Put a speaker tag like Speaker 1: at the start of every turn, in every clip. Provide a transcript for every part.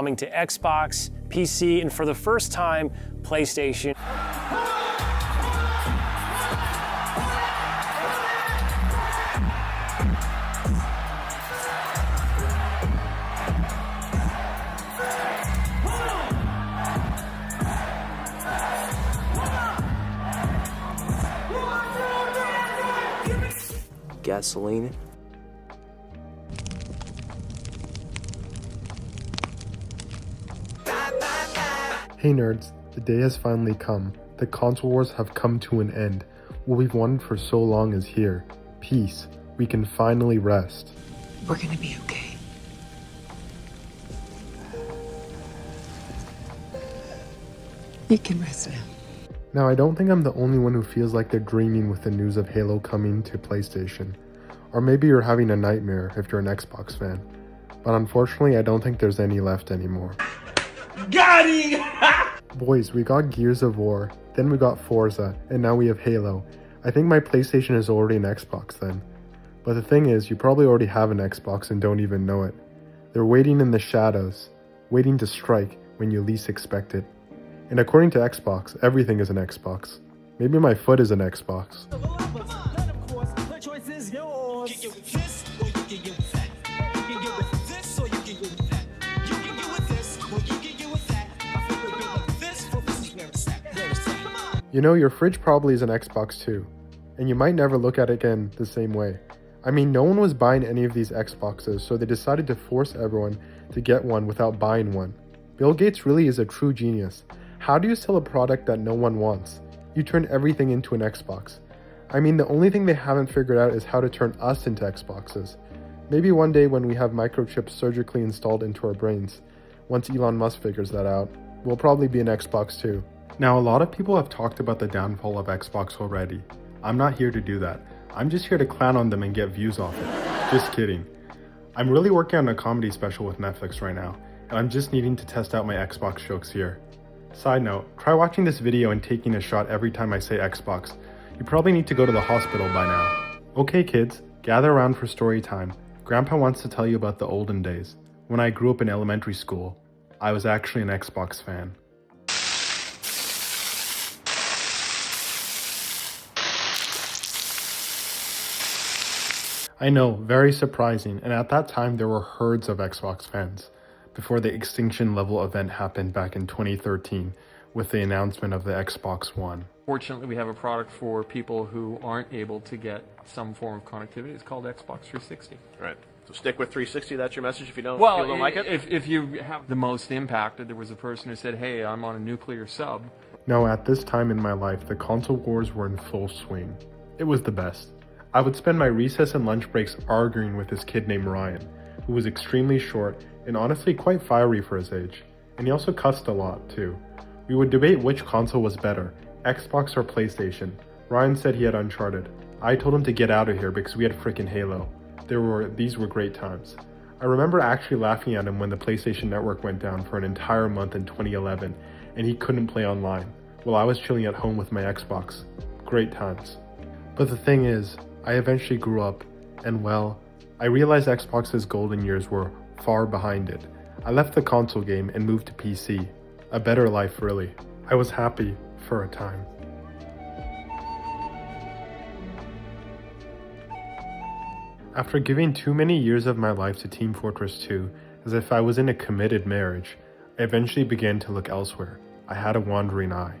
Speaker 1: coming to Xbox, PC, and for the first time, PlayStation.
Speaker 2: Gasoline.
Speaker 3: Hey nerds, the day has finally come. The console wars have come to an end. What we've wanted for so long is here. Peace. We can finally rest.
Speaker 4: We're gonna be okay. You can rest now.
Speaker 3: Now, I don't think I'm the only one who feels like they're dreaming with the news of Halo coming to PlayStation. Or maybe you're having a nightmare if you're an Xbox fan. But unfortunately, I don't think there's any left anymore.
Speaker 5: Got him!
Speaker 3: Boys, we got Gears of War, then we got Forza, and now we have Halo. I think my PlayStation is already an Xbox then. But the thing is, you probably already have an Xbox and don't even know it. They're waiting in the shadows, waiting to strike when you least expect it. And according to Xbox, everything is an Xbox. Maybe my foot is an Xbox. You know, your fridge probably is an Xbox too, and you might never look at it again the same way. I mean, no one was buying any of these Xboxes, so they decided to force everyone to get one without buying one. Bill Gates really is a true genius. How do you sell a product that no one wants? You turn everything into an Xbox. I mean, the only thing they haven't figured out is how to turn us into Xboxes. Maybe one day when we have microchips surgically installed into our brains, once Elon Musk figures that out, we'll probably be an Xbox too. Now, a lot of people have talked about the downfall of Xbox already. I'm not here to do that. I'm just here to clown on them and get views off it. Just kidding. I'm really working on a comedy special with Netflix right now, and I'm just needing to test out my Xbox jokes here. Side note, try watching this video and taking a shot every time I say Xbox. You probably need to go to the hospital by now. Okay kids, gather around for story time. Grandpa wants to tell you about the olden days. When I grew up in elementary school, I was actually an Xbox fan. I know, very surprising, and at that time there were herds of Xbox fans, before the extinction level event happened back in 2013 with the announcement of the Xbox One.
Speaker 6: Fortunately, we have a product for people who aren't able to get some form of connectivity. It's called Xbox 360.
Speaker 5: Right. So stick with 360. That's your message if you don't,
Speaker 6: Well,
Speaker 5: if you don't like it?
Speaker 6: if you have the most impacted, there was a person who said, hey, I'm on a nuclear sub.
Speaker 3: Now, at this time in my life, the console wars were in full swing. It was the best. I would spend my recess and lunch breaks arguing with this kid named Ryan, who was extremely short and honestly quite fiery for his age. And he also cussed a lot, too. We would debate which console was better, Xbox or PlayStation. Ryan said he had Uncharted. I told him to get out of here because we had frickin' Halo. These were great times. I remember actually laughing at him when the PlayStation Network went down for an entire month in 2011 and he couldn't play online, while I was chilling at home with my Xbox. Great times. But the thing is, I eventually grew up, and well, I realized Xbox's golden years were far behind it. I left the console game and moved to PC. A better life, really. I was happy for a time. After giving too many years of my life to Team Fortress 2, as if I was in a committed marriage, I eventually began to look elsewhere. I had a wandering eye.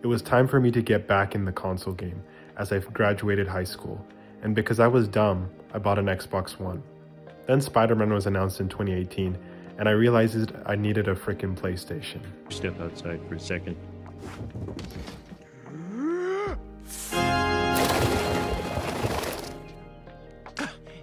Speaker 3: It was time for me to get back in the console game, as I graduated high school. And because I was dumb, I bought an Xbox One. Then Spider-Man was announced in 2018, and I realized I needed a frickin' PlayStation.
Speaker 7: Step outside for a second.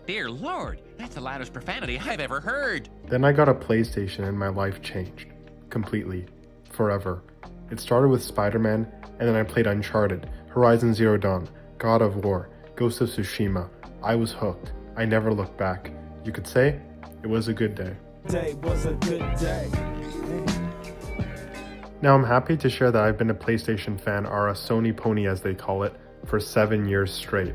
Speaker 8: Dear Lord, that's the loudest profanity I've ever heard.
Speaker 3: Then I got a PlayStation and my life changed. Completely. Forever. It started with Spider-Man, and then I played Uncharted, Horizon Zero Dawn, God of War, Ghost of Tsushima. I was hooked. I never looked back. You could say, it was a good day.
Speaker 9: Day was a good day.
Speaker 3: Now I'm happy to share that I've been a PlayStation fan, or a Sony pony as they call it, for 7 years straight.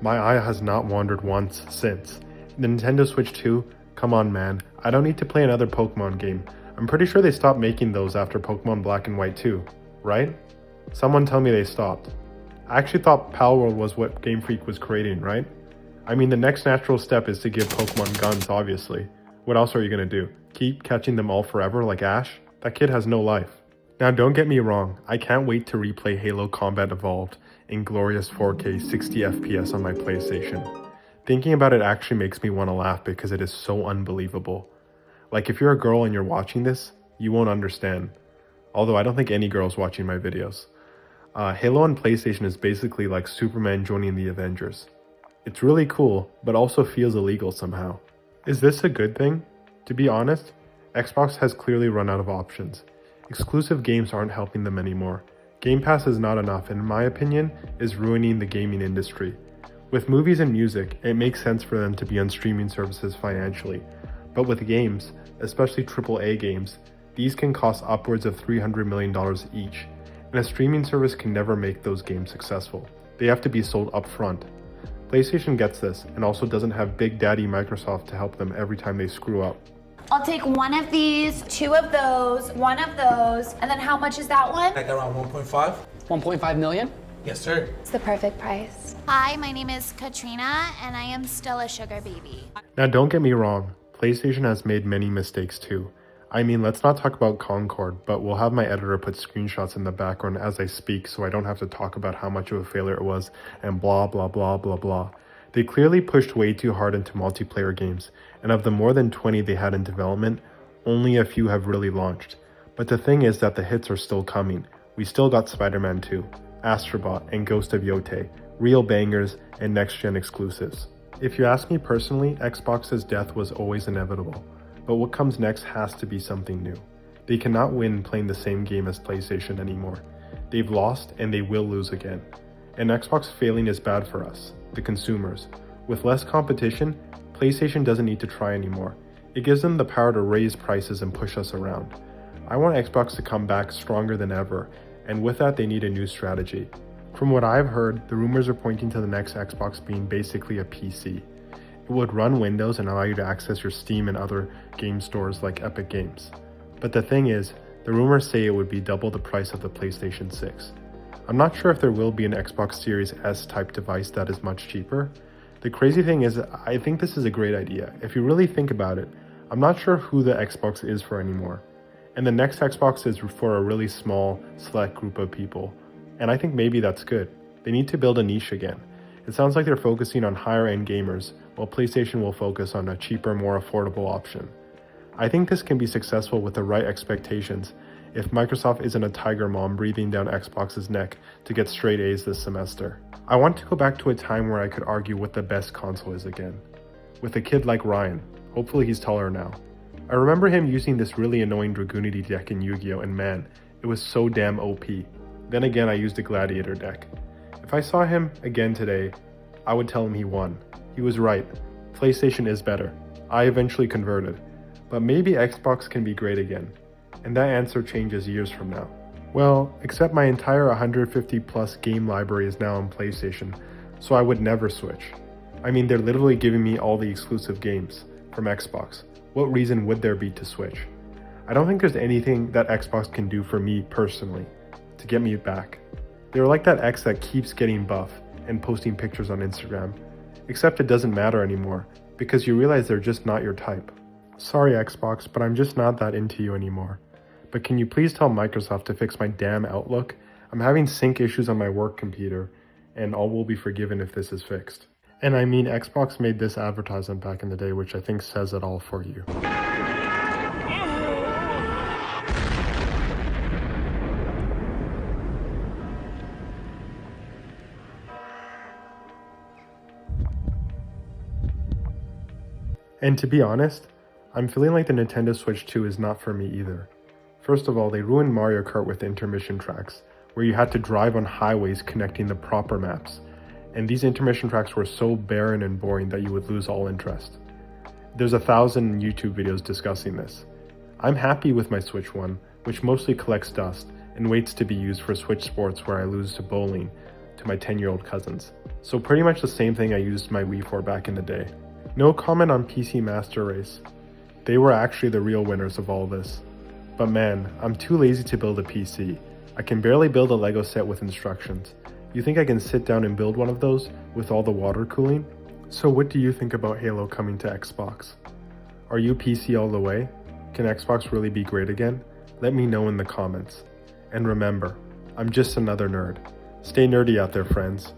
Speaker 3: My eye has not wandered once since. The Nintendo Switch 2? Come on man, I don't need to play another Pokemon game. I'm pretty sure they stopped making those after Pokemon Black and White too, right? Someone tell me they stopped. I actually thought Palworld was what Game Freak was creating, right? I mean, the next natural step is to give Pokemon guns, obviously. What else are you gonna do? Keep catching them all forever like Ash? That kid has no life. Now don't get me wrong, I can't wait to replay Halo Combat Evolved in glorious 4K 60 FPS on my PlayStation. Thinking about it actually makes me want to laugh because it is so unbelievable. Like if you're a girl and you're watching this, you won't understand. Although I don't think any girl's watching my videos. Halo on PlayStation is basically like Superman joining the Avengers. It's really cool, but also feels illegal somehow. Is this a good thing? To be honest, Xbox has clearly run out of options. Exclusive games aren't helping them anymore. Game Pass is not enough, and in my opinion, is ruining the gaming industry. With movies and music, it makes sense for them to be on streaming services financially. But with games, especially AAA games, these can cost upwards of $300 million each, and a streaming service can never make those games successful. They have to be sold upfront. PlayStation gets this, and also doesn't have Big Daddy Microsoft to help them every time they screw up.
Speaker 2: I'll take one of these, two of those, one of those, and then how much is that one?
Speaker 9: Like around 1.5.
Speaker 10: 1.5 million?
Speaker 9: Yes, sir.
Speaker 2: It's the perfect price.
Speaker 11: Hi, my name is Katrina, and I am still a sugar baby.
Speaker 3: Now don't get me wrong, PlayStation has made many mistakes too. I mean, let's not talk about Concord, but we'll have my editor put screenshots in the background as I speak so I don't have to talk about how much of a failure it was and blah blah blah blah blah. They clearly pushed way too hard into multiplayer games, and of the more than 20 they had in development, only a few have really launched. But the thing is that the hits are still coming. We still got Spider-Man 2, Astrobot, and Ghost of Yotei, real bangers and next-gen exclusives. If you ask me personally, Xbox's death was always inevitable, but what comes next has to be something new. They cannot win playing the same game as PlayStation anymore. They've lost and they will lose again. And Xbox failing is bad for us, the consumers. With less competition, PlayStation doesn't need to try anymore. It gives them the power to raise prices and push us around. I want Xbox to come back stronger than ever, and with that they need a new strategy. From what I've heard, the rumors are pointing to the next Xbox being basically a PC. It would run Windows and allow you to access your Steam and other game stores like Epic Games. But the thing is, the rumors say it would be double the price of the PlayStation 6. I'm not sure if there will be an Xbox Series S type device that is much cheaper. The crazy thing is, I think this is a great idea. If you really think about it, I'm not sure who the Xbox is for anymore. And the next Xbox is for a really small, select group of people. And I think maybe that's good. They need to build a niche again. It sounds like they're focusing on higher end gamers, while PlayStation will focus on a cheaper, more affordable option. I think this can be successful with the right expectations if Microsoft isn't a tiger mom breathing down Xbox's neck to get straight A's this semester. I want to go back to a time where I could argue what the best console is again. With a kid like Ryan. Hopefully he's taller now. I remember him using this really annoying Dragoonity deck in Yu-Gi-Oh! And man, it was so damn OP. Then again, I used a Gladiator deck. If I saw him again today, I would tell him he won. He was right. PlayStation is better. I eventually converted. But maybe Xbox can be great again. And that answer changes years from now. Well, except my entire 150 plus game library is now on PlayStation, so I would never switch. I mean, they're literally giving me all the exclusive games from Xbox. What reason would there be to switch? I don't think there's anything that Xbox can do for me personally to get me back. They're like that ex that keeps getting buff and posting pictures on Instagram, except it doesn't matter anymore because you realize they're just not your type. Sorry Xbox, but I'm just not that into you anymore. But can you please tell Microsoft to fix my damn Outlook? I'm having sync issues on my work computer, and all will be forgiven if this is fixed. And I mean, Xbox made this advertisement back in the day, which I think says it all for you. And to be honest, I'm feeling like the Nintendo Switch 2 is not for me either. First of all, they ruined Mario Kart with intermission tracks, where you had to drive on highways connecting the proper maps, and these intermission tracks were so barren and boring that you would lose all interest. There's 1,000 YouTube videos discussing this. I'm happy with my Switch 1, which mostly collects dust and waits to be used for Switch Sports where I lose to bowling to my 10-year-old cousins. So pretty much the same thing I used my Wii for back in the day. No comment on PC Master Race. They were actually the real winners of all this. But man, I'm too lazy to build a PC. I can barely build a Lego set with instructions. You think I can sit down and build one of those with all the water cooling? So what do you think about Halo coming to Xbox? Are you PC all the way? Can Xbox really be great again? Let me know in the comments. And remember, I'm just another nerd. Stay nerdy out there, friends.